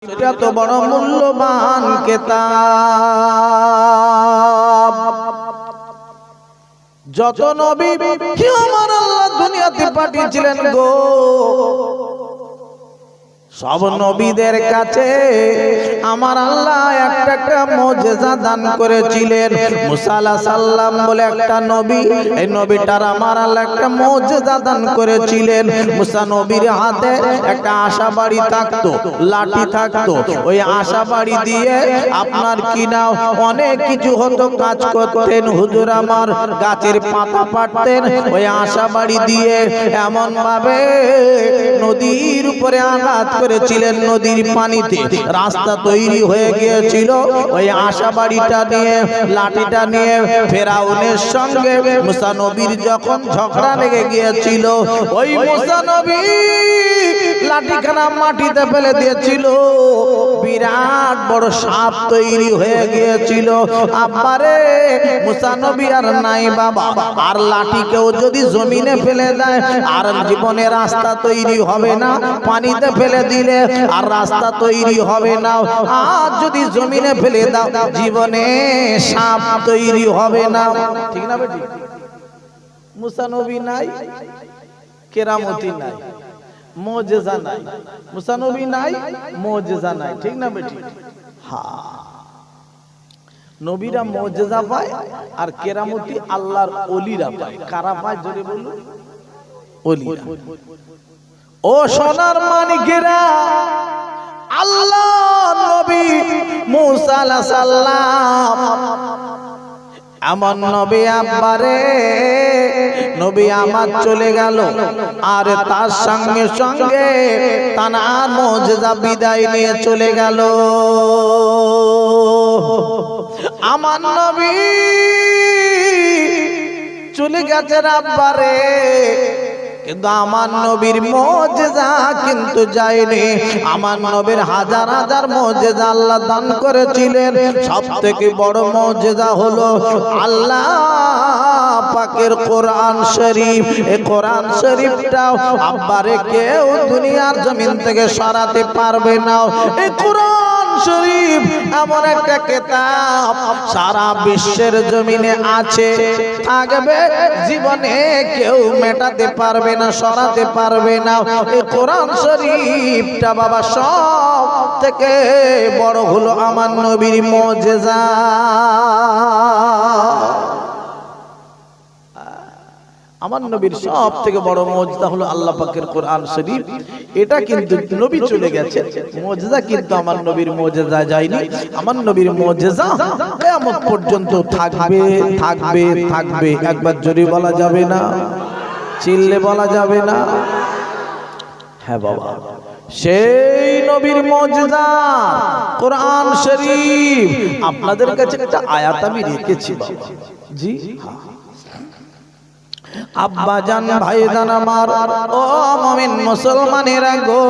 এটা তো বড় মূল্যবান কিতাব। যত নবী আমার আল্লাহ দুনিয়াতে পাঠিয়েছিলেন গো, সব নবীদের কাছে আমার আল্লাহ একটা একটা মুজিজা দান করেছিলেন। মুসা আলাইহিস সালাম বলে একটা নবী, এই নবীটার আমার আল্লাহ একটা মুজিজা দান করেছিলেন। মুসা নবীর হাতে একটা আশাবাড়ি থাকতো, লাঠি থাকতো। ওই আশাবাড়ি দিয়ে আপনার কি না অনেক কিছু হতো, কাজ করতেন। হুজুর আমার গাছের পাতা পাড়তেন ওই আশাবাড়ি দিয়ে, এমন ভাবে নদীর উপরে আঘাত করেছিলেন, নদীর পানিতে রাস্তা তৈরি হয়ে গিয়েছিল। ওই আশাবাড়িটা নিয়ে, লাঠিটা নিয়ে ফেরাউনের সঙ্গে মুসা নবীর যখন ঝগড়া লেগে গিয়েছিল, ওই মুসা নবী লাঠিখানা মাটিতে ফেলে দিয়েছিল, বিরাট বড় সাপ তৈরি হয়ে গিয়েছিল। আব্বারে মুসা নবী আর নাই বাবা, আর লাঠিকেও যদি জমিনে ফেলে দেয় আর জীবনে রাস্তা তৈরি হবে না, পানিতে ফেলে দিলে আর রাস্তা তৈরি হবে না, আর যদি জমিনে ফেলে দাও জীবনে সাপ তৈরি হবে না। ঠিক না বেটি? মুসা নবী নাই, কেরামতি নাই, মুজিজা নাই। মুসা নবী নাই, মুজিজা নাই। ঠিক না বেটি? হ্যাঁ, নবীরা মুজিজা পায় আর কেরামতি আল্লাহর ওলিরা পায়। কারা পায় জোরে বলুন? ওলিরা। ও সোনার মানিকেরা, আল্লাহ নবী মুসা আলাইহিস সালাম এমন নবী আব্বারে, নবী আমার চলে গেল, আর তার সঙ্গে সঙ্গে তার মুজিজা বিদায় নিয়ে চলে গেল। আমার নবী চলে গেছে আব্বারে, কিন্তু আমার নবীর মুজিজা কিন্তু যায়নি। আমার নবীর হাজার হাজার মুজিজা আল্লাহ দান করেছিলেন। সবথেকে বড় মুজিজা হলো আল্লাহ পাকের কোরআন শরীফ। এই কোরআন শরীফটাও আব্বারে কেউ দুনিয়ার জমিন থেকে সরাতে পারবে না। এই কোরআন শরীফ এমন একটা কিতাব সারা বিশ্বের জমিনে আছে, থাকবে, জীবনে কেউ মেটাতে পারবে না, সরাতে পারবে না। এই কোরআন শরীফটা বাবা সব থেকে বড় হলো আমার নবীর মুজিজা। আমার নবীর সব থেকে বড় মুজিজা হলো আল্লাহ পাকের কোরআন শরীফ। এটা কিন্তু নবী চলে গেছে, মুজিজা কিন্তু আমার নবীর মুজিজা যায়নি। আমার নবীর মুজিজা কিয়ামত পর্যন্ত থাকবে, থাকবে, থাকবে। একবার জোরে বলা যাবে না? চিল্লে বলা যাবে না? হ্যাঁ বাবা, সেই নবীর মুজিজা কোরআন শরীফ। আপনাদের কাছে একটা আয়াত আমি রেখেছি বাবা। জি হ্যাঁ, আব্বা জান, ভাই জান আমার, ও মুমিন মুসলমানেরা গো,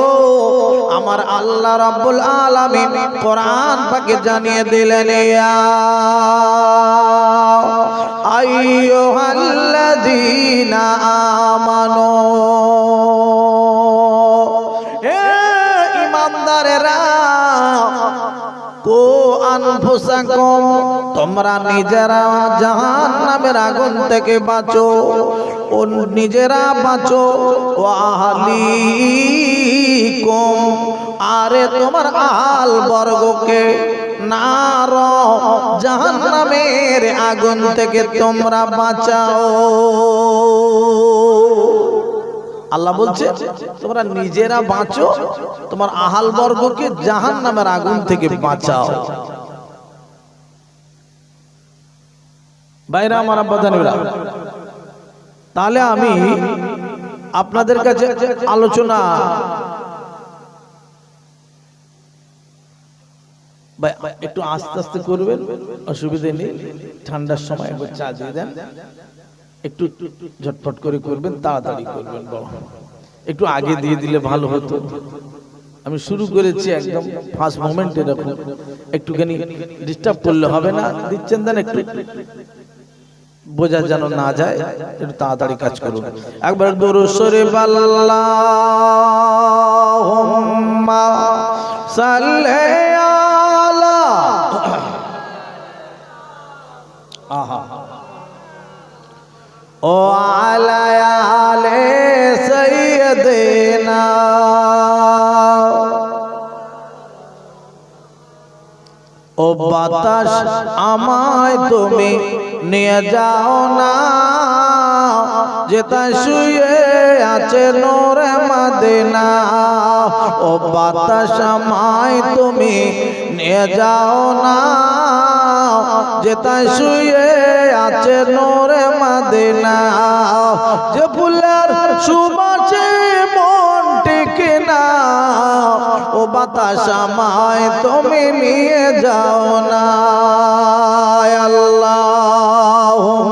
আমার আল্লাহ রাব্বুল আলামিন কোরআন পাকে জানিয়ে দিলেন, ইয়া আইয়ুহাল্লাযীনা আমানু, হে ঈমানদারেরা, কো আনফুসাকুম, তোমরা নিজেরা জাহান্নামের আগুন থেকে বাঁচো, ও নিজেরা বাঁচো, ও আহলিকুম, আরে তোমার আহল বর্গকে নার, জাহান্নামের আগুন থেকে তোমরা বাঁচাও। আল্লাহ বলছে তোমরা নিজেরা বাঁচো, তোমার আহাল বর্গকে জাহান্নামের আগুন থেকে বাঁচাও। ভাইরা আমার, আব্বা জানেরা, তাহলে আমি আপনাদের কাছে আলোচনা একটু আস্তে আস্তে করবেন, অসুবিধা নেই। ঠান্ডার সময় একবার চা দিয়ে দেন, একটু ঝটফট করে করবেন, তাড়াতাড়ি করবেন বাবা। একটু আগে দিয়ে দিলে ভালো হতো। আমি শুরু করেছি একদম ফার্স্ট মোমেন্ট, এরকম একটুখানি ডিস্টার্ব করলে হবে না। দিচ্ছেন দেন, একটু বোঝা যেন না যায়, একটু তাড়াতাড়ি কাজ করুন। একবার দরুদ শরীফ আল্লাহুম্মা সাল্লি আলা আহা ও আলা আলে সাইয়্যিদিনা ও বাতাস আমায় তুমি নিয়ে যাও না যেটা শুয়ে আছে নূরে মদিনা ও বাতাস আমায় তুমি নিয়ে যাও না যেটা শুয়ে আছে নূরে মদিনা যে ফুলের সুবাসে মন টিকে না ও বাতাস আমায় তুমি নিয়ে যাও না আল্লাহুম্মা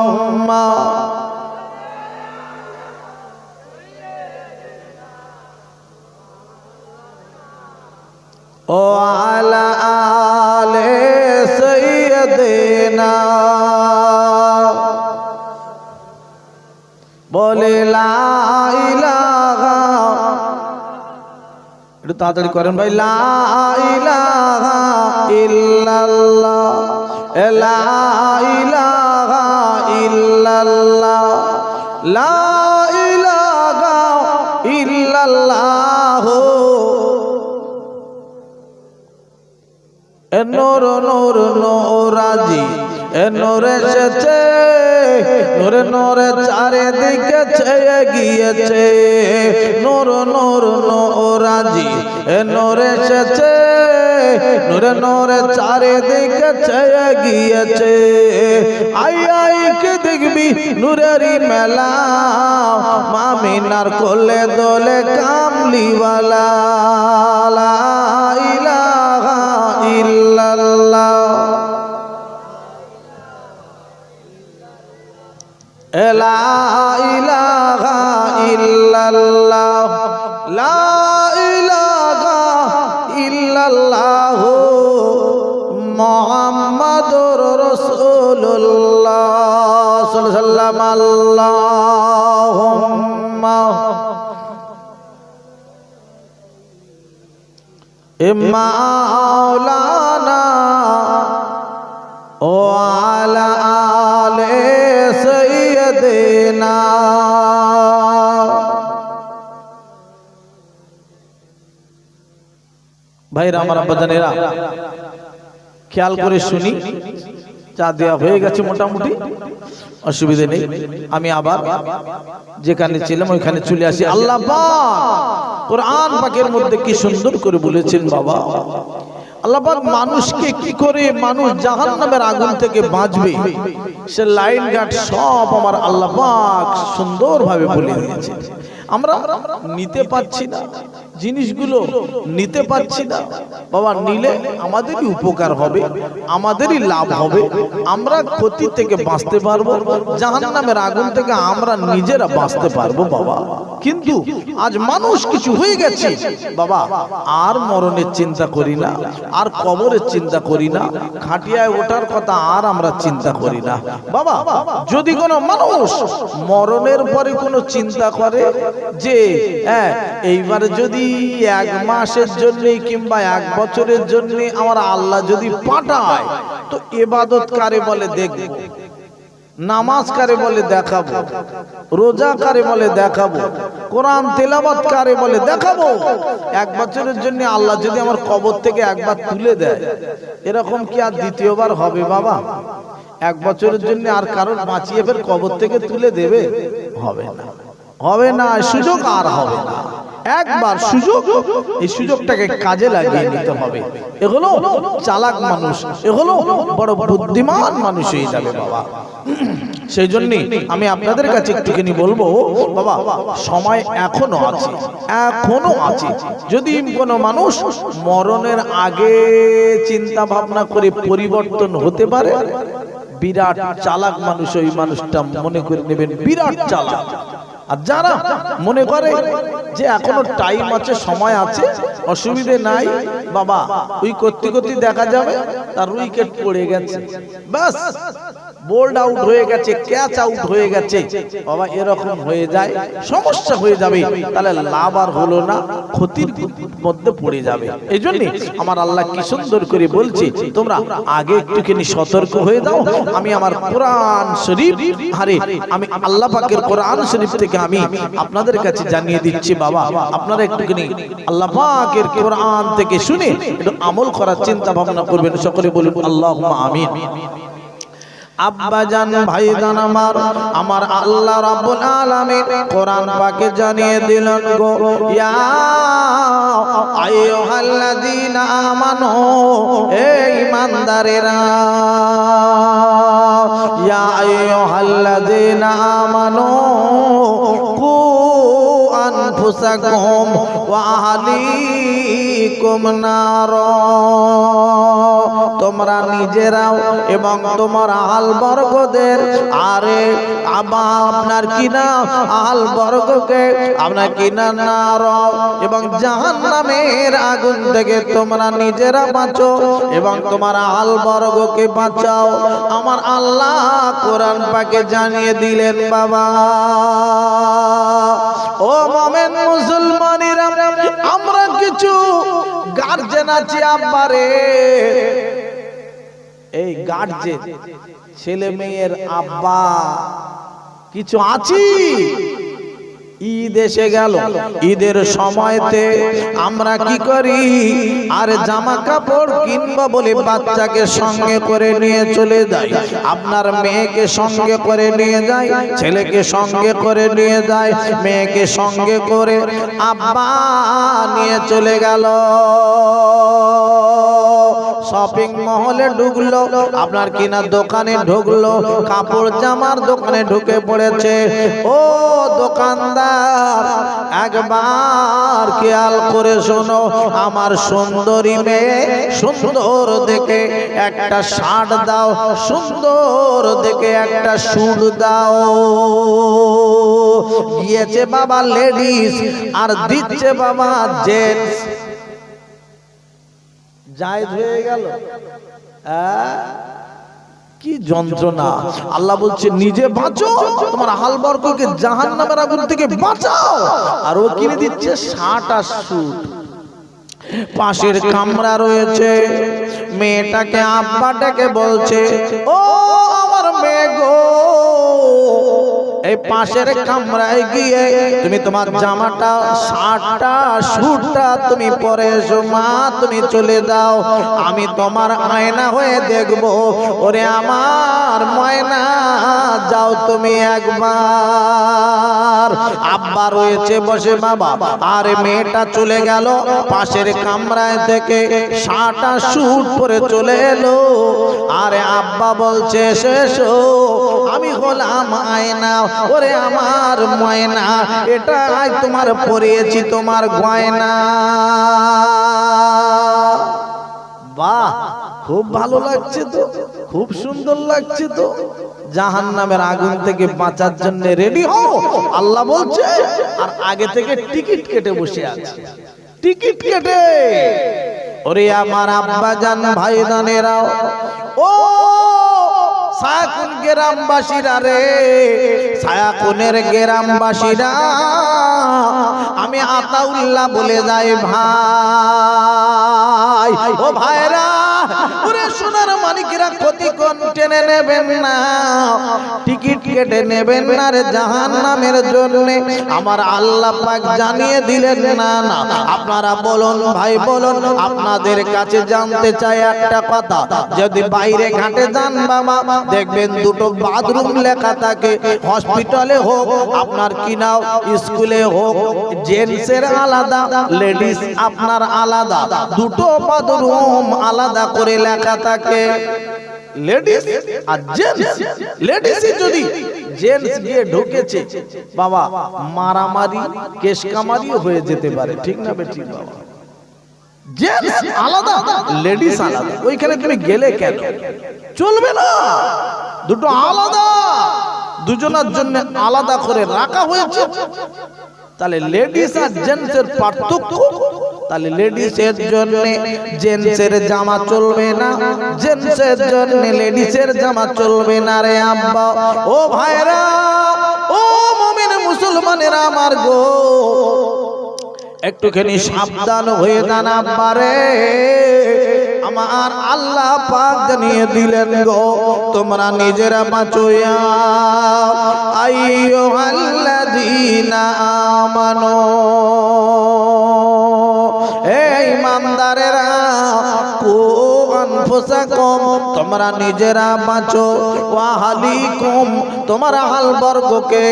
ও আলা আলে সাইয়্যিদিনা বলে লা ইলাহা একটু তাড়াতাড়ি করেন ভাই লা ইলাহা ইল্লাল্লাহ লা ইলাহা ইল্লাল্লাহ লা ইলাহা ইল্লাল্লাহ নূর নূর নূরাজি নূরে এসেছে নূরে নূরে চারিদিকে ছেয়ে গিয়েছে নূর নূর নূরাজি নূরে এসেছে নূরে নূরে চারিদিকে ছেয়ে গিয়েছে আই আই কে দেখবি নূরেরই মেলা মামিনার কোলে দোলে কামলিওয়ালা লা ইলাহা ইল্লাল্লাহ লা ইলাহা ইল্লাল্লাহ লা ইলাহা ইল্লাল্লাহ মুহাম্মাদুর রাসূলুল্লাহ সাল্লাল্লাহু আল্লাহুম্মা মাওলানা ও আলা আলে সাইয়্যিদিনা ভাইরা আমার আব্বাজানেরা খেয়াল করে শুনি চা দেওয়া হয়ে গেছে মোটামুটি অসুবিধা নেই আমি আবার যেখানে ছিলাম ওইখানে চলে আসি আল্লাহ পাক কোরআন পাকের মধ্যে কি সুন্দর করে বলেছেন বাবা আল্লাহ পাক মানুষকে কি করে মানুষ জাহান্নামের আগুন থেকে বাঁচবে সে লাইন গার্ড সব আমার আল্লাহ পাক সুন্দরভাবে বলে দিয়েছে আমরা নিতে পারছি না জিনিসগুলো নিতে পারছি না বাবা নিলে আমাদেরই উপকার হবে আমাদেরই লাভ হবে আমরা ক্ষতি থেকে বাঁচতে পারবো জাহান্নামের আগুন থেকে আমরা নিজেরা বাঁচতে পারবো বাবা কিন্তু আজ মানুষ কিছু হয়ে গেছে বাবা আর মরণের চিন্তা করি না আর কবরের চিন্তা করি না খাটিয়ায় ওঠার কথা আর আমরা চিন্তা করি না বাবা যদি কোনো মানুষ মরণের পরে কোনো চিন্তা করে যে এইবারে যদি এক মাসের জন্য কিংবা এক বছরের জন্য আমার আল্লাহ যদি পাঠায় তো ইবাদত কারে বলে দেখব নামাজ কারে বলে দেখাবো রোজা কারে বলে দেখাবো কোরআন তেলাওয়াত কারে বলে দেখাবো এক বছরের জন্য আল্লাহ যদি আমার কবর থেকে একবার তুলে দেয় এরকম কি আর দ্বিতীয়বার হবে বাবা এক বছরের জন্য আর কারোর বাঁচিয়ে ফের কবর থেকে তুলে দেবে হবে না হবে না সুযোগ আর হবে না একবার সুযোগ এই সুযোগটাকে কাজে লাগিয়ে নিতে হবে এগুলো চালাক মানুষ এগুলো বড় বুদ্ধিমান মানুষ হয়ে যাবে বাবা সেই জন্য আমি আপনাদের কাছে একটুখানি বলবো বাবা সময় এখনো আছে যদি কোনো মানুষ মরণের আগে চিন্তা ভাবনা করে পরিবর্তন হতে পারে বিরাট চালাক মানুষ ওই মানুষটা মনে করে নেবেন বিরাট চালাক আর যারা মনে করে যে এখনো টাইম আছে, সময় আছে, অসুবিধে নাই, বাবা ওই করতে করতে দেখা যাবে তার উইকেট পড়ে গেছে, বাস বোল্ড আউট হয়ে গেছে, ক্যাচ আউট হয়ে গেছে, বাবা এরকম হয়ে যায়, সমস্যা হয়ে যাবে, তাহলে লাভ আর হলো না, ক্ষতির মধ্যে পড়ে যাবে। এই জন্য আমার আল্লাহ কি সুন্দর করে বলছে, তোমরা আগে একটুখানি সতর্ক হয়ে দাও। আমি আমার কোরআন শরীফ, আরে আমি আল্লাহ পাকের কোরআন শরীফ থেকে আমি আপনাদের কাছে জানিয়ে দিচ্ছি, বাবা আপনারা একটুখানি আল্লাহ পাকের কোরআন থেকে শুনে একটু আমল করার চিন্তা ভাবনা করবেন। সকলে বলুন আল্লাহুম্মা আমিন। আব্বাজান ভাইজান আমার আল্লাহ রাব্বুল আলামিন কোরআন পাকে জানিয়ে দিলেন গো, ইয়া আইয়ুহাল্লাযীনা আমানু, হে ঈমানদারেরা, ইয়া আইয়ুহাল্লাযীনা আমানু কু আনফুসাকুম ওয়া আহলিকুম নার, তোমরা নিজেরাও এবং তোমার আহল বর্গদের, আরে আপনার কিনা আহল বর্গকে আপনার কিনা নার এবং জাহান্নামের আগুন থেকে তোমরা নিজেরা বাঁচো এবং তোমার আহল বর্গকে বাঁচাও। আমার আল্লাহ কোরআন পাকে জানিয়ে দিলেন বাবা। ও মুমিন মুসলমানেরা, আমরা কিছু গার্জেন আছি আব্বারে, এই গার্জেন ছেলে মেয়ের আব্বা কিছু আছি, ঈদ এসে গেল, ঈদের সময়তে আমরা কি করি, আর জামা কাপড় কিনবো বলে বাচ্চাকে সঙ্গে করে নিয়ে চলে যাই, আপনার মেয়েকে সঙ্গে করে নিয়ে যায়, ছেলেকে সঙ্গে করে নিয়ে যায়, মেয়েকে সঙ্গে করে আব্বা নিয়ে চলে গেল, শপিং মহলে ঢুকলো, আপনার কিনা দোকানে ঢুকলো, কাপড় জামার দোকানে ঢুকে পড়েছে। ও দোকানদার, একবার খেয়াল করে শোনো, আমার সুন্দরী মেয়ে সুন্দর দেখে একটা শার্ট দাও, সুন্দর দেখে একটা স্যুট দাও। গিয়েছে বাবা লেডিস আর দিচ্ছে বাবা জেন্টস, জায়েজ হয়ে গেল। কি যন্ত্রণা! আল্লাহ বলছে নিজে বাঁচো, তোমার আহল বর্গকে জাহান্নামের আগুন থেকে বাঁচাও। আর ও কিনে দিচ্ছে শার্ট আর স্যুট। পাশের কামরা রয়েছে, মেয়েটাকে আব্বাটাকে বলছে, ও আমার মেয়ে গো, এই পাশের কামরায় গিয়ে তুমি তোমার জামাটা, শার্টটা, স্যুটটা তুমি পরে এসো মা, তুমি চলে যাও, আমি তোমার আয়না হয়ে দেখব। ওরে আমার ময়না, যাও তুমি একবার। আব্বা রয়েছে বসে বাবা, আর মেয়েটা চলে গেল পাশের কামরায় থেকে শার্ট আর স্যুট পরে চলে এলো। আরে আব্বা বলছে এসো, আমি হলাম আয়না, ওরে আমার ময়না, এটা তোমার পরিয়েছি তোমার গয়না। বাহ, খুব ভালো লাগছে তো, খুব সুন্দর লাগছে তো। জাহান্নামের আগুন থেকে বাঁচার জন্য রেডি হও, আল্লাহ বলছে। আর আগে থেকে টিকিট কেটে বসে আছে, টিকিট কেটে। ওরে আমার আব্বা জান ভাইদানেরা, ও সায়াকুন গ্রামবাসীরা রে, সায়াকুনের গ্রামবাসীরা, আমি আতাউল্লাহ বলে যাই ভাই, ও ভাইরা, ওরে সোনার মানিকেরা, ক্ষতিকর টেনে নেবেন না, টিকিট কেটে নেবেন না রে জাহান্নামের জন্য। আমার আল্লাহ পাক জানিয়ে দিলেন না না। আপনারা বলুন ভাই বলুন, আপনাদের কাছে জানতে চাই একটা কথা, যদি বাইরে ঘাটে যান বাবা, দেখবেন দুটো বাথরুম লেখা থাকে, হসপিটালে হোক আপনার কিনাও স্কুলে হোক, জেন্টসের আলাদা, লেডিস আপনার আলাদা, দুটো বাথরুম আলাদা করে লেখা থাকে। লেডিস আর জেন্টস, লেডিস যদি জেন্টস গিয়ে ঢুকেছে বাবা, মারামারি কেশকামারি হয়ে যেতে পারে, ঠিক না বেঠিক বাবা? জেন্টস আলাদা, লেডিস আলাদা, ওইখানে তুমি গেলে কেন? চলবে না, দুটো আলাদা। দুজনের জন্য আলাদা করে রাখা হয়েছে। তাহলে লেডিস আর জেন্টসের পার্থক্য, তাহলে লেডিসের জন্য জেন্টসের জামা চলবে না, জেন্টসের জন্য লেডিসের জামা চলবে না রে আব্বা। ও ভাইরা, ও মুমিন মুসলমানেরা আমার গো, একটুখানি সাবধান হয়ে যান আব্বা রে। আমার আল্লাহ পাক জানিয়ে দিলেন গো, তোমরা নিজেরা বাঁচোয়া। আইয়ুহাল্লাযীনা আমানু, এই ইমানদারেরা, কু আনফুসাকুম, তোমরা নিজেরা বাঁচো, ওয়া আহলিকুম, তোমরা আহল বর্গকে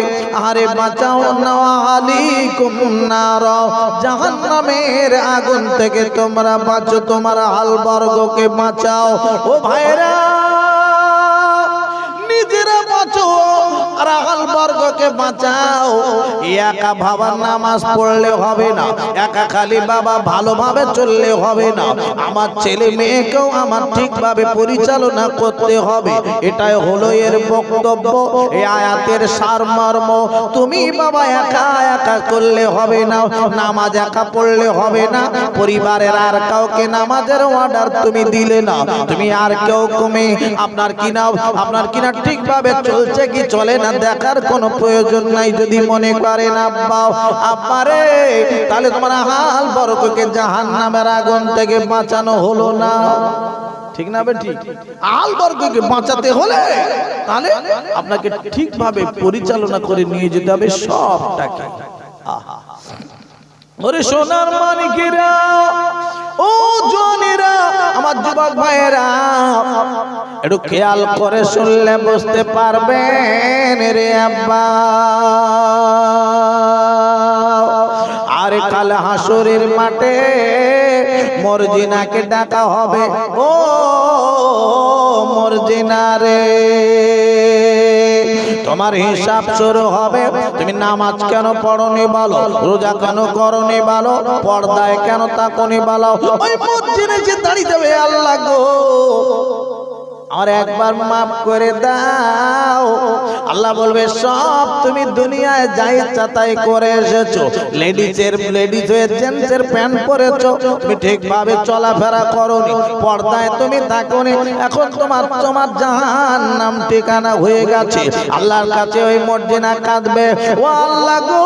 আরে বাঁচাও না, আহলিকুম নার, জাহান্নামের আগুন থেকে তোমরা বাঁচো, তোমার আহল বর্গকে বাঁচাও। ও ভাইরা, নিজেরা বাঁচো আর আহল বর্গকে বাঁচাও। একা বাবা নামাজ পড়লে হবে না, একা খালি বাবা ভালোভাবে চললে হবে না, আমার ছেলে মেয়েকেও আমার ঠিকভাবে পরিচালনা করতে হবে। এটাই হলো এর বক্তব্য, এই আয়াতের সারমর্ম। তুমি বাবা একা একা করলে হবে না, নামাজ একা পড়লে হবে না, পরিবারের আর কাউকে নামাজের অর্ডার তুমি দিলে না, তুমি আর কেউ কমে আপনার কিনা ঠিকভাবে চলছে কি চলে না দেখার কোনো প্রয়োজন নাই। যদি মনে করেন আব্বারে, তাহলে তোমার আহল বর্গকে জাহান্নামের আগুন থেকে বাঁচানো হলো না, ঠিক না? ঠিক, আহল বর্গকে বাঁচাতে হলে তাহলে আপনাকে ঠিকভাবে পরিচালনা করে নিয়ে যেতে হবে সবটাকে। ওরে সোনার মানিকেরা, ও জনেরা, আমার যুবক ভাইয়েরা, একটু খেয়াল করে শুনলে বুঝতে পারবেন রে আব্বা। আরে কাল হাসরের মাঠে মর্জিনাকে ডাকা হবে। ও মর্জিনা রে, তোমার হিসাব শুরু হবে। তুমি নামাজ কেন পড়নি বলো, রোজা কেন করনি বলো, পর্দায় কেন তাকনি বলো। ওই মর্জিনা যে দাঁড়িয়ে যাবে, আল্লাহ গো আর একবার মাফ করে দাও। আল্লাহ বলবে, সব তুমি দুনিয়ায় যা ইচ্ছা তাই করে এসেছো, লেডিস হয়ে জেন্টসের প্যান্ট পরেছো, তুমি ঠিকভাবে চলাফেরা করোনি, পর্দায় তুমি থাকোনি, এখন তোমার জাহান্নাম ঠিকানা হয়ে গেছে। আল্লাহর কাছে ওই মর্জিনা কাঁদবে, ও আল্লাহ গো,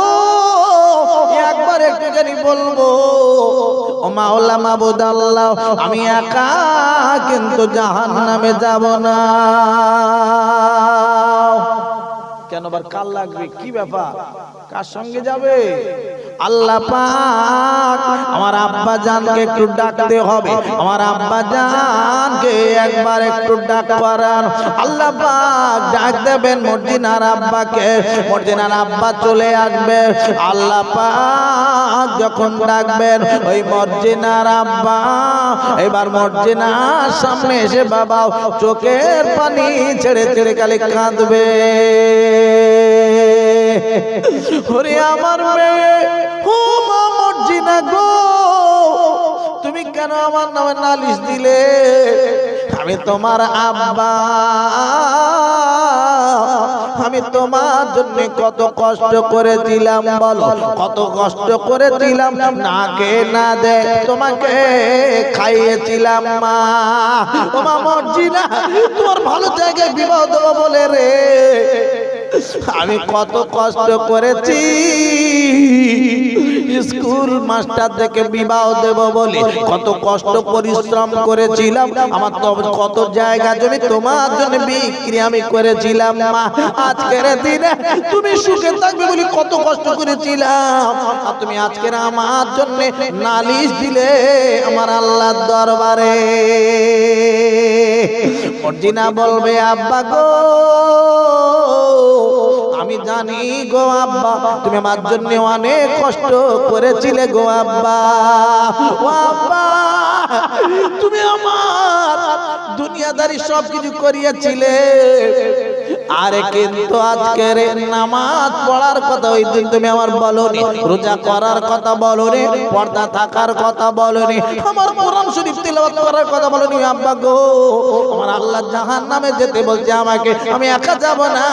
একবার একটুখানি বলবো, ও মাওলা মাবুদ আল্লাহ, আমি একা কিন্তু জাহান্নামে যাব না। কেন বার কাল লাগবে, কি ব্যাপার, কার সঙ্গে যাবে? আল্লাহ পাক আমার আব্বা জানকে একটু ডাকতে হবে, আমার আব্বা জানকে একবার একটু ডাক করান। আল্লাহ পাক ডাক দেবেন মর্জিনার আব্বাকে, মর্জিনার আব্বা চলে আসবে। আল্লাহ পাক যখন ডাকবেন, ওই মর্জিনার আব্বা এবার মর্জিনার সামনে এসে বাবা চোখের পানি ছেড়ে ছেড়ে খালি কাঁদবে। ওরে আমার মেয়ে, ও মা মর্জিনা গো, তুমি কেন আমার নামে নালিশ দিলে? আমি তোমার আব্বা, আমি তোমার জন্য কত কষ্ট করেছিলাম বলো, কত কষ্ট করেছিলাম, না কে না দে তোমাকে খাইয়েছিলাম মা। ও মা মর্জিনা, তোমার ভালো জায়গায় বিবাহ দেবো বলে রে আমি কত কষ্ট করেছি, স্কুল মাস্টার থেকে বিবাহ দেব বলে কত কষ্ট পরিশ্রম করেছিলাম, আমার তো কত জায়গা জমি তোমার জন্য বিক্রি আমি করেছিলাম মা। আজকের দিনে তুমি সুখে থাকবে বলে কত কষ্ট করেছিলাম, আর তুমি আজকের আমার জন্য নালিশ দিলে আমার আল্লাহর দরবারে। মর্জিনা বলবে, আব্বা গো, আমি জানি গো আব্বা, তুমি আমার জন্য অনেক কষ্ট করেছিলে গো আব্বা। ও আব্বা, তুমি আমার দুনিয়াদারি সব কিছু করিয়েছিলে, আরে কিন্তু আজকের নামাজ পড়ার কথা ওই দিন তুমি আমার বলনি, রোজা করার কথা বলনি, পর্দা থাকার কথা বলনি, আমার কোরআন শরীফ তিলাওয়াত করার কথা বলনি। আব্বা গো, আমার আল্লাহ জাহান্নামে যেতে বলছে আমাকে, আমি একা যাব না,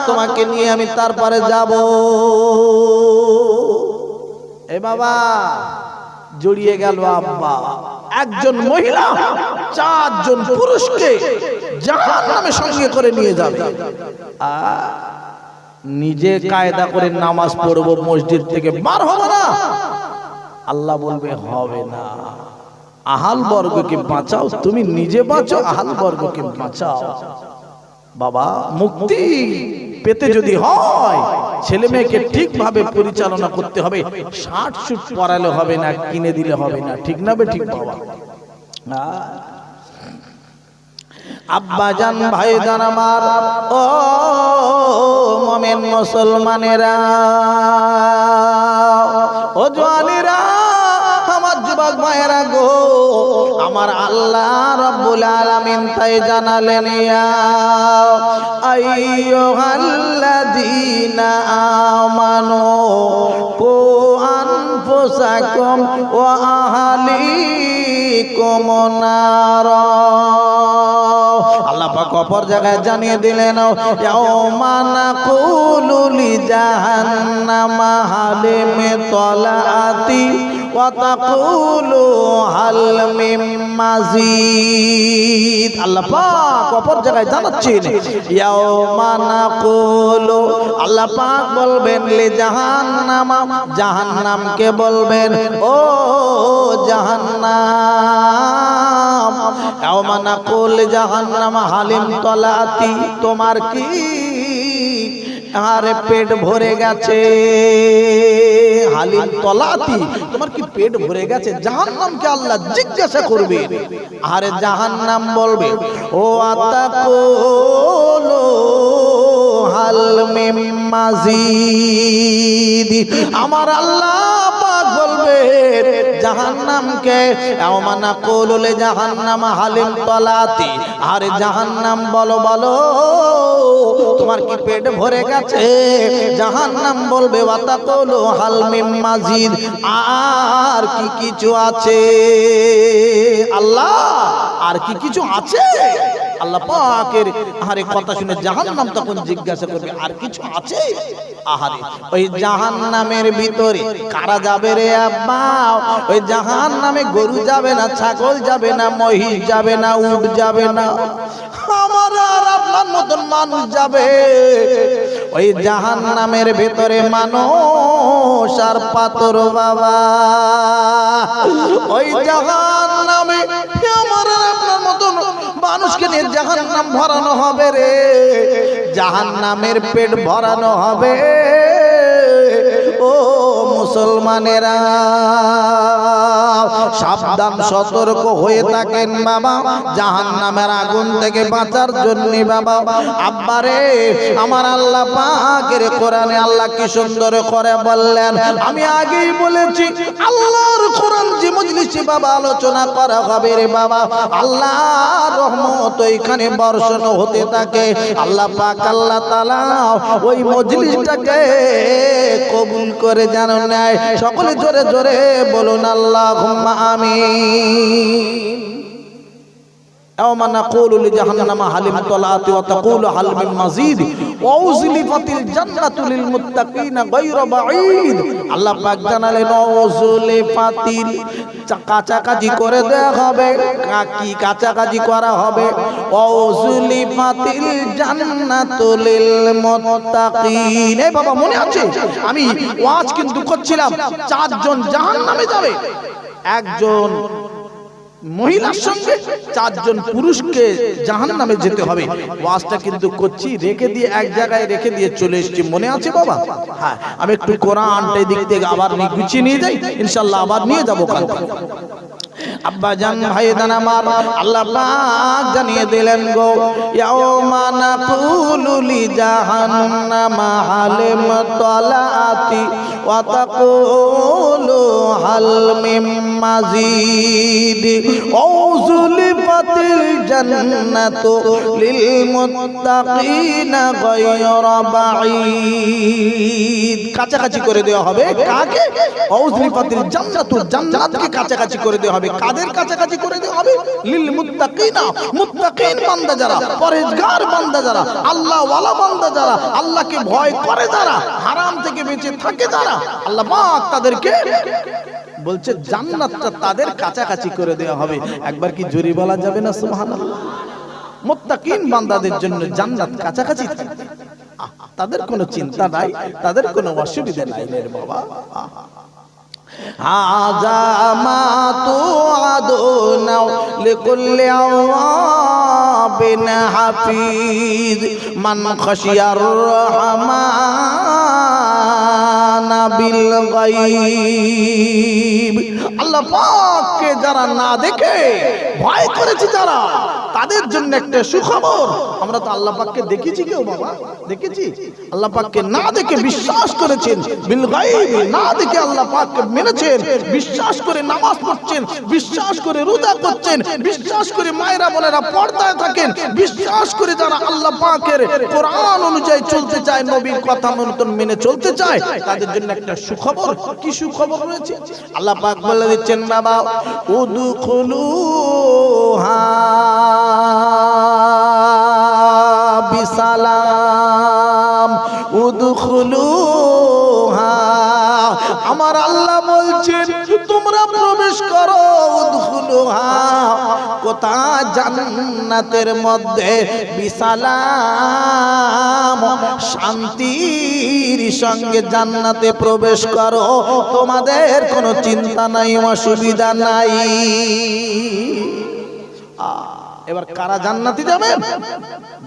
তোমাকে নিয়ে আমি তারপরে যাব। এ বাবা জড়িয়ে গেল আব্বা। একজন মহিলা 4 জন পুরুষকে জাহান্নামে সঙ্গে করে নিয়ে যাবে। নিজে কায়দা করে নামাজ পড়বো, মসজিদ থেকে বার হবে না, আল্লাহ বলবে হবে না। আহাল বর্গকে বাঁচাও, তুমি নিজে বাঁচো, আহাল বর্গকে বাঁচাও। বাবা মুক্তি পেতে যদি হয় ছেলে মেয়েকে ঠিকভাবে পরিচালনা করতে হবে। 60 সুট পরালে হবে না, কিনে দিলে হবে না, ঠিক না বে ঠিক বাবা? আব্বা জান, ভাই জান আমার, ও মুমিন মুসলমানেরা, ও জওয়ানেরা, আমার যুবক ভাইয়েরা গো, আমার আল্লাহ রাব্বুল আলামিন তাই জানালেন, ইয়া আইয়ুহাল্লাযীনা আমানু কু আনফুসাকুম ওয়া আহলিকুম নারা। আল্লাহ পাক অপর জায়গায় জানিয়ে দিলেন, ইয়াউমা নাকুলু লিজাহান্নামা হালিম তলাআতি ওয়া তাকুলু হাল মিন মাজিদ। আল্লাহ পাক অপর জায়গায় জানাচ্ছেন, ইয়াউমা নাকুলু, আল্লাহ পাক বলবেন লিজাহান্নামা, জাহান্নামকে বলবেন, ও জাহান্নাম, ইয়াউমা নাকুল জাহান্নামা হালিম তলাআতি, তোমার কি আরে পেট ভরে গেছে? হালিম তলাআতি, তোমার কি পেট ভরে গেছে? জাহান্নামকে আল্লাহ জিজ্ঞাসা করবে। আরে জাহান্নাম বলবে, ও আতাকুলু হাল মিন মাজিদ, আমার আল্লাহ পাক বলবে জাহান্নামকে, ইয়াউমা নাকুলু লিজাহান্নামা হালিম তলাআতি, আরে জাহান্নাম বলো বলো তোমার কি পেট ভরে গেছে? জাহান্নাম বলবে, ওয়া তাকুলু হাল মিন মাজিদ, আর কি কিছু আছে? আল্লাহ আর কি কিছু আছে? আল্লাহ পাকের আহারে কথা শুনে জাহান্নাম তখন জিজ্ঞাসা করবে, আর কিছু আছে? আহারে ওই জাহান্নামের ভিতরে কারা যাবে রে আব্বা? ওই জাহান্নামে গরু যাবে না, ছাগল যাবে না, মহিষ যাবে না, উট যাবে না, আমার আর আপনার মতন মানুষ যাবে। ওই জাহান্নামের ভেতরে মানুষ আর পাথর বাবা। ওই জাহান্নামে আমার আর আপনার মতন মানুষকে নিয়ে জাহান্নাম ভরানো হবে রে, জাহান্নামের পেট ভরানো হবে। ও মুসলমানেরা সাবধান সতর্ক হয়ে থাকেন বাবা, জাহান্নামের আগুন থেকে বাঁচার জন্য বাবা। আব্বারে আমার আল্লাহ পাকের কোরআনে আল্লাহ কি সুন্দর করে বললেন, আমি আগেই বলেছি আল্লাহর কোরআন যে মজলিসে বাবা আলোচনা করা হবে রে বাবা, আল্লাহর রহমত ওইখানে বর্ষণ হতে থাকে। আল্লাহ পাক আল্লাহ তাআলা ওই মজলিসটাকে কবুল করে জানো নেয়। সকলে জোরে জোরে বলুন আল্লাহুম্মা আমিন। ইয়াউমা নাকুলু লিজাহান্নামা হালিম তলাআতি ওয়া তাকুলু হাল মিন মাজিদ ওয়া উযলিফাতিল জান্নাতু লিল মুত্তাকিনা গায়রা বাঈদ। আল্লাহ পাক জানালেন উযলিফাতিল, কাছাকাছি করে দেয়া হবে। কি কাছাকাছি করা হবে? উযলিফাতিল জান্নাতু লিল মুত্তাকিন। এই বাবা মনে আছে আমি ওয়াজ কিন্তু করছিলাম 4 জন জাহান্নামে যাবে, একজন মহিলার সঙ্গে 4 জন পুরুষকে জাহান্নামে যেতে হবে। ওয়াজটা কিন্তু করছি রেখে দিয়ে এক জায়গায় রেখে দিয়ে চলে এসেছি, মনে আছে বাবা? হ্যাঁ, আমি একটু কোরআনটা দিক থেকে আবার গুছিয়ে নিয়ে যাই, ইনশাআল্লাহ আবার নিয়ে যাবো কাল। আব্বা জান, ভাই জান আমার, আল্লাহ পাক জানিয়ে দিলেন গো, ইয়াউমা নাকুলু লিজাহান্নামা হালিম তলাআতি ওয়া তাকুলু হাল মিন মাজিদ উযলিফাতিল উজলিফাতিল জান্নাতু লিল মুত্তাকিনা গায়রা বাঈদ। কাছাকাছি করে দেওয়া হবে কাকে? উজলিফাতিল জান্নাতু, জান্নাতকে কাছাকাছি করে দেওয়া হবে। কাদের কাছাকাছি করে দেওয়া হবে? লিল মুত্তাকিনা, মুত্তাকিন বান্দা যারা, পরহেজগার বান্দা যারা, আল্লাহ ওয়ালা বান্দা যারা, আল্লাহকে ভয় করে যারা, হারাম থেকে বেঁচে থাকে যারা, আল্লাহ পাক তাদেরকে বলছে জান্নাতটা তাদের কাছাকাছি করে দেওয়া হবে। একবার কি জোরে বলা যাবে না সুবহানাল্লাহ? মুত্তাকিন বান্দাদের জন্য জান্নাত কাছাকাছি থাকবে, তাদের কোনো চিন্তা নাই, তাদের কোনো অসুবিধা নাই রে বাবা। হাযা মা তুআদুনা লিকুল্লি আওয়াবিন হাফিজ মান খাশিয়ার রহমান বিল গায়ব। আল্লাহ পাককে যারা না দেখে ভয় করেছে যারা, তাদের জন্য একটা সুখবর। আমরা তো আল্লাহ পাককে দেখেছি কেউ বাবা? দেখেছি? আল্লাহ পাককে না দেখে বিশ্বাস করেছেন বিল গায়ব, না দেখে আল্লাহ পাককে মেনেছেন, বিশ্বাস করে নামাজ পড়ছেন, বিশ্বাস করে রোজা করছেন, বিশ্বাস করে মায়েরা বোনেরা পর্দায় থাকেন, বিশ্বাস করে যারা আল্লাহ পাকের কোরআন অনুযায়ী চলতে চায়, নবীর কথা মতন মেনে চলতে চায়, তাদের জন্য একটা সুখবর। কি সুখবর রয়েছে? আল্লাহ পাক বলে দিচ্ছেন বাবা, উদখুলুহা বিসালাম, উদখুলুহা। আমার আল্লাহ বলছেন তোমরা প্রবেশ করো, উদখুলুহা, কোথায়? জান্নাতের মধ্যে, বিসালাম, শান্তির সঙ্গে জান্নাতে প্রবেশ করো, তোমাদের কোনো চিন্তা নাই, অসুবিধা নাই। এবার কারা জান্নাতে যাবে?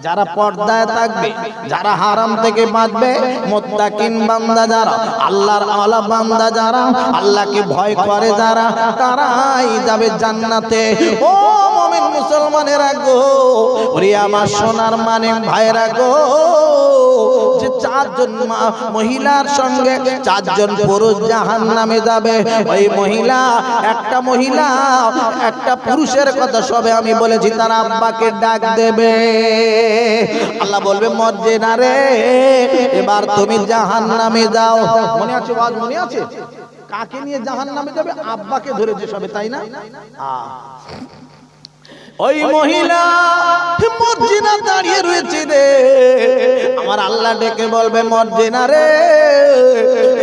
যারা পর্দায় থাকবে, যারা হারাম থেকে বাঁচবে, মুত্তাকিন বান্দা যারা, আল্লাহর আলা বান্দা যারা, আল্লাহকে ভয় করে যারা, তারাই যাবে জান্নাতে। ও মুমিন মুসলমানেরা গো, ওরে আমার সোনার মানে ভাইরা গো, যে চারজন মহিলার সঙ্গে চারজন পুরুষ জাহান্নামে যাবে, ওই মহিলা, একটা মহিলা একটা পুরুষের কথা সবে আমি বলেছি, তার আব্বাকে ডাক দেবে। আল্লাহ বলবে মর্জিনা রে, এবার তুমি জাহান্নামে যাও। মনে আছে ওয়াজ? মনে আছে? কাকে নিয়ে জাহান্নামে যাবে? আব্বাকে ধরেছে সবে, তাই না? ওই মহিলা মর্জিনা দাঁড়িয়ে রয়েছে রে, আমার আল্লাহ ডেকে বলবে মর্জিনা রে,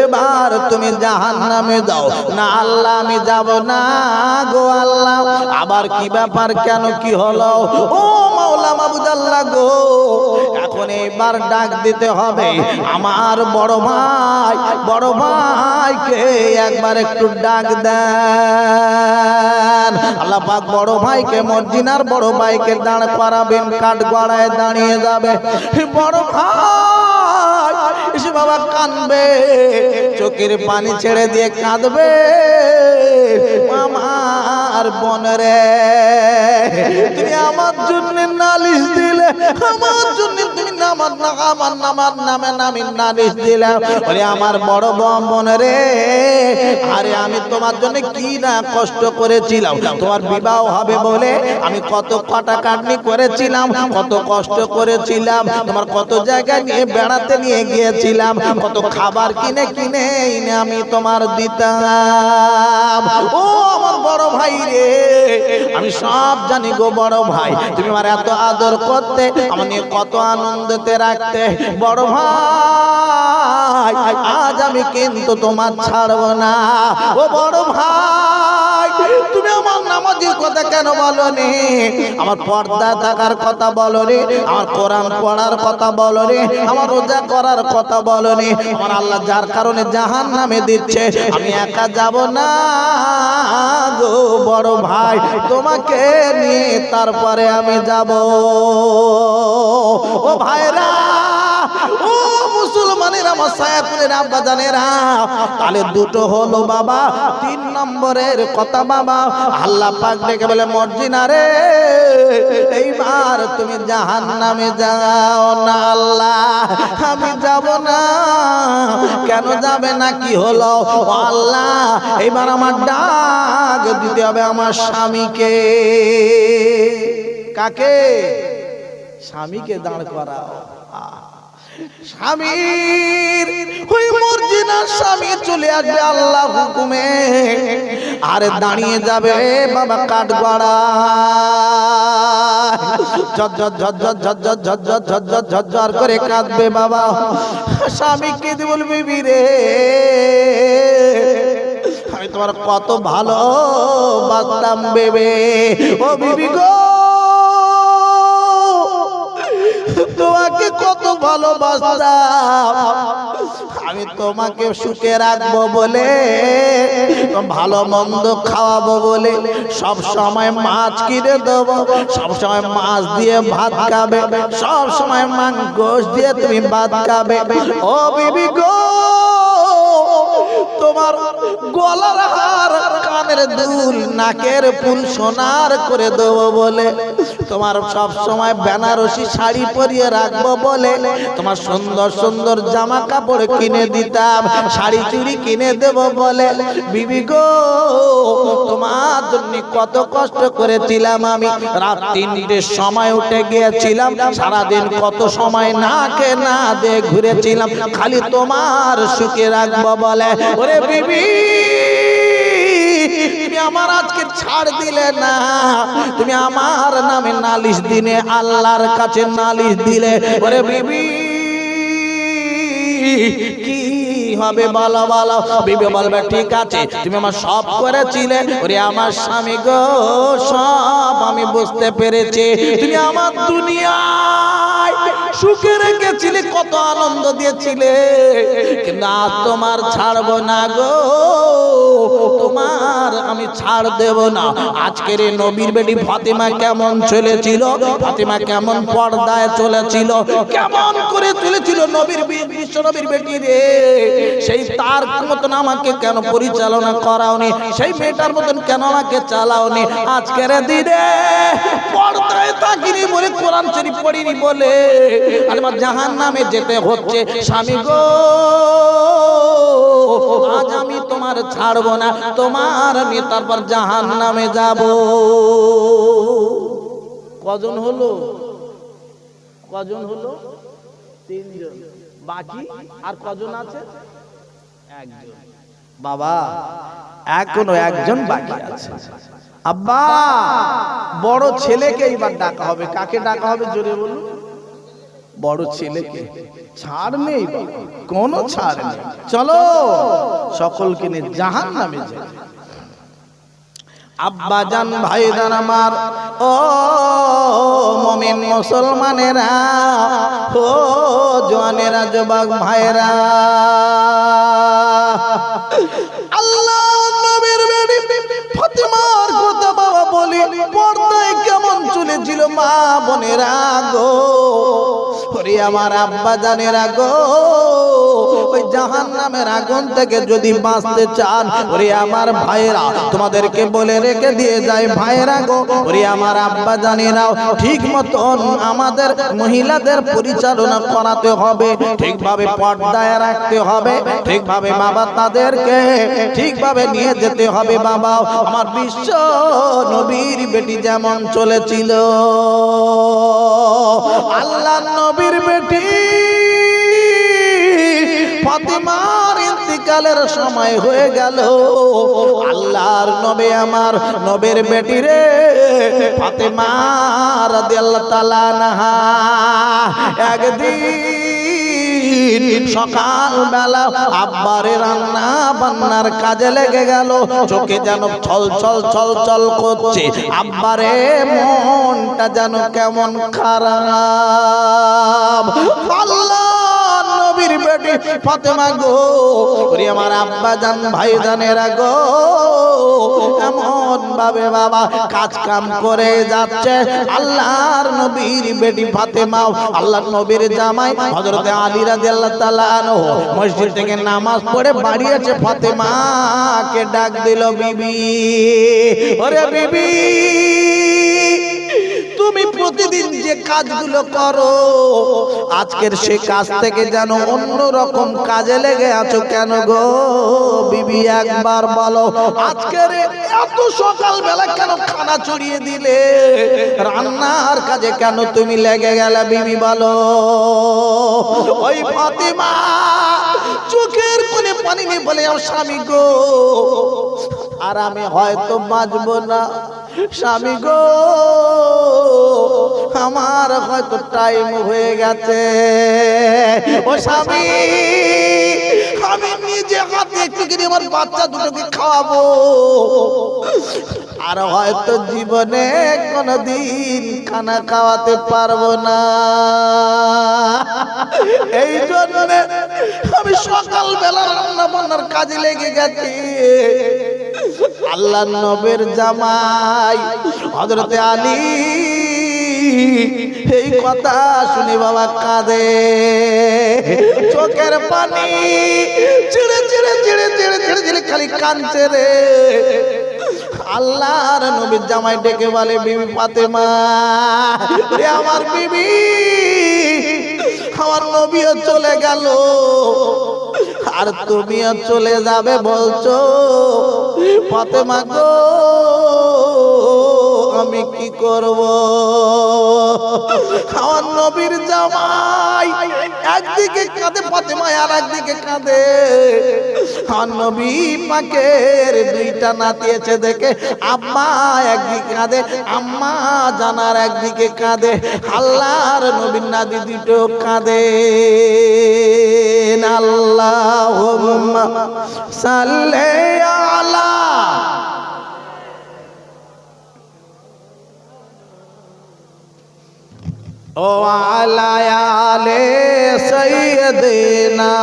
এবার তুমি জাহান্নামে যাও। না আল্লাহ আমি যাব না গো আল্লাহ। আবার কি ব্যাপার, কেন, কি হলো? ও মাওলা মাবুদ আল্লাহ গো, এখন এবার ডাক দিতে হবে আমার বড় ভাই, বড় ভাইকে একবার একটু ডাক দেন। আল্লাহ পাক বড় ভাইকে, মর্জিনার বড় ভাইকে দাঁড় করাবেন, কাঠ গড়ায় দাঁড়িয়ে যাবে। বড় ভাই এসে বাবা কাঁদবে, চোখের পানি ছেড়ে দিয়ে কাঁদবে, আমার বোন রে, তুমি আমার জন্য নালিশ দিলে, আমার জন্য তুমি আমার নামে নালিশ দিলে, বলে আমার বড় বোন রে, আরে আমি তোমার জন্য কি না কষ্ট করেছিলাম, তোমার বিবাহ হবে বলে আমি কত কাটাকাটনি করেছিলাম, কত কষ্ট করেছিলাম, তোমার কত জায়গায় নিয়ে বেড়াতে নিয়ে গিয়েছিলাম, কত খাবার কিনে কিনে এনে আমি তোমার দিতাম। ও আমার বড় ভাই রে, আমি সব জানি গো বড় ভাই, তুমি আমার এত আদর করতে, আমার নিয়ে কত আনন্দতে রাখতে। বড় ভাই আজ আমি কিন্তু তোমার ছাড়বো না। ও বড় ভাই, তুমি আমার নামাজের কথা কেন বলনি? আমার পর্দা থাকার কথা বলনি, আমার কোরআন পড়ার কথা বলনি, আমার রোজা করার কথা বলনি। আমার আল্লাহ যার কারণে জাহান্নামে দিচ্ছে, আমি একা যাব না গো বড় ভাই, তোমাকে নিয়ে তারপরে আমি যাব। ও ভাইরা, ও মুসলমানের আমার সায়াকুলের আব্বা জানেরা, তাহলে দুটো হলো বাবা। 3 নম্বরের কথা বাবা, আল্লাহ পাক ডেকে বলে মর্জিনা রে, এইবার তুমি জাহান্নামে যাও না। আল্লাহ আমি যাব না। কেন যাবে না? কি হলো? আল্লাহ এবার আমার ডাক দিতে হবে আমার স্বামীকে। কাকে? স্বামীকে দাঁড় করাও। স্বামীর ওই মর্জি না, স্বামী চলে আসবে আল্লাহ হুকুমে, আরে দাঁড়িয়ে যাবে বাবা কাঠগড়া, ঝরঝর ঝরঝর ঝরঝর ঝরঝর ঝরঝর ঝরঝর করে কাঁদবে বাবা। স্বামীকে বলবি বিরে আমি তোমার কত ভালো বাসতাম বেবে, ও বিবি গো তোমাকে কত ভালোবাসতাম, আমি তোমাকে সুখে রাখবো বলে, ভালো মন্দ খাওয়াবো বলে সব সময় মাছ কিনে দেবো, সব সময় মাছ দিয়ে ভাত খাবে, সব সময় মাংস দিয়ে তুমি ভাত খাবে। ও বিবি গো তোমার গলার হার, কানের দুল, নাকের ফুল সোনার করে দেবো বলে, তোমার সব সময় বেনারসি শাড়ি পরিয়ে রাখবো বলে, তোমার সুন্দর সুন্দর জামা কাপড় কিনে দিতাম, শাড়ি চুড়ি কিনে দেব বলে। বিবি গো তোমার জন্য কত কষ্ট করেছিলাম আমি, রাত 3টের সময় উঠে গিয়েছিলাম, সারাদিন কত সময় না খেয়ে না দিয়ে ঘুরেছিলাম, খালি তোমার সুখে রাখবো বলে। ওরে বিবি তুমি আমার আজকে ছাড় দিলে না, তুমি আমার নামে নালিশ দিলে, আল্লাহর কাছে নালিশ দিলে। ওরে বিবি কি হবে বলো বলো? বিবি বলবে ঠিক আছে তুমি আমার সব করেছিলে, ওরে আমার স্বামী গো সব আমি বুঝতে পেরেছি, তুমি আমার দুনিয়ায় সুখে রেখেছিলে, কত আনন্দ দিয়েছিলে, কিন্তু আজ তোমার ছাড়বো না গো, তোমার আমি ছাড় দেব না। আজকের এই নবীর বেটি ফাতেমা কেমন চলেছিল, ফাতেমা কেমন পর্দায় চলেছিল, কেমন করে চলেছিল নবীর বিশ্ব নবীর বেটি রে, সেই তার মতন আমাকে কেন পরিচালনা করাওনি, সেই মেয়েটার মতন কেন আমাকে চালাওনি। আজকের দিনে পর্দায় থাকিনি বলে, কোরআন শরীফ পড়িনি বলে আমার জাহান্নামে যেতে হচ্ছে। স্বামী গো আজ আমি তোমার ছাড়বো না, তোমার আমি তারপর জাহান্নামে যাব। কজন হলো? কজন হলো? 3 জন, বাকি আর কজন আছে? 1 জন। বাবা এখনো 1 জন বাকি আছে। আব্বা বড় ছেলেকে এবার ডাকা হবে। কাকে ডাকা হবে জোরে বলুন? বড় ছেলেকে। ছাড় নেই, কোনো ছাড় নেই, চলো সকলকে নিয়ে জাহান্নামে যাই। আব্বা জান ভাইজান আমার, ও মুমিন মুসলমানেরা, ও জওয়ানেরা, যুবক ভাইরা, আল্লাহ নবীর বেটি ফাতেমার কথা বাবা বলি, পর্দায় কেমন চলেছিল মা বোনেরা গো, ওরে আমার আব্বা জানেরা গো, ওই জাহান্নামের আগুন থেকে যদি বাঁচতে চান, ওরে আমার ভাইরা তোমাদেরকে বলে রেখে দিয়ে যায়, ভাইরা গো, ওরে আমার আব্বা জানেরাও ঠিক মতন আমাদের মহিলাদের পরিচালনা করাতে হবে, ঠিকভাবে পর্দায় রাখতে হবে, ঠিকভাবে বাবা তাদেরকে ঠিকভাবে নিয়ে যেতে হবে। বাবা আমার বিশ্ব নবীর বেটি যেমন চলেছিল, আল্লাহ নবীর বেটি ফাতেমার ইন্তিকালের সময় হয়ে গেল। আল্লাহর নবী আমার নবীর বেটি রে ফাতেমা রাদিয়াল্লাহু তাআলা আনহা একদিন সকাল বেলা আব্বারে রান্না বান্নার কাজে লেগে গেল, চোখে যেন ছল ছল ছল ছল করছে, আব্বারে মনটা যেন কেমন খারাপ। আল্লাহ নবীর বেটি ফাতেমা গো, ওরে আমার আব্বা জান ভাই জানেরা গো, এমন ভাবে বাবা কাজ কাম করে যাচ্ছে। আল্লাহর নবীর বেটি ফাতেমা, আল্লাহর নবীর জামাই হযরত আলী রাদিয়াল্লাহু তাআলা আনহু মসজিদ থেকে নামাজ পড়ে বাড়ি এসে ফাতেমাকে ডাক দিল, বিবি, ওরে বিবি, তুমি প্রতিদিন যে যে কাজগুলো করো আজকের সে কাজ থেকে যেন অন্য রকম কাজে লেগে আছো কেন গো বিবি একবার বলো আজকের এত সকাল বেলা কেন খানা চড়িয়ে দিলে রান্নার কাজে কেন তুমি লেগে গেলে বিবি বলো ওই ফাতেমা চোখের কোণে পানি নিয়ে বলে আমার স্বামী গো আর আমি হয়তো বাঁচবো না স্বামী গো আমার হয়তো টাইম হয়ে গেছে ও স্বামী আমি নিজে হাতে একটু করে আমার বাচ্চা দুটোকে খাওয়াবো আর হয়তো জীবনে কোনোদিন খানা খাওয়াতে পারবো না এই জন্য আমি সকালবেলা রান্না বান্নার কাজে লেগে গেছি আল্লাহর নবীর জামাই হযরতে আলী এই কথা শুনে বাবা কাঁদে চোখের পানি ছিঁড়ে ছিঁড়ে ছিঁড়ে ছিঁড়ে ছিঁড়ে ছিঁড়ে খালি কাঁদছে রে আল্লাহর নবীর জামাই ডেকে বলে বিবি ফাতেমা রে আমার বিবি আমার নবীও চলে গেল আর তুমিও চলে যাবে বলছো ফাতেমা গো আমি কি করব আমার নবীর জামাই একদিকে কাঁদে ফাতেমা আর একদিকে কাঁদে আমার নবী পাকের দুইটা নাতি আছে দেখে আম্মা একদিকে কাঁদে আম্মা জানার একদিকে কাঁদে আল্লাহর নবীর নাতি দুটো কাঁদে আল্লাহুম্মা সাল্লি আলা ও আলা আলে সাইয়্যিদিনা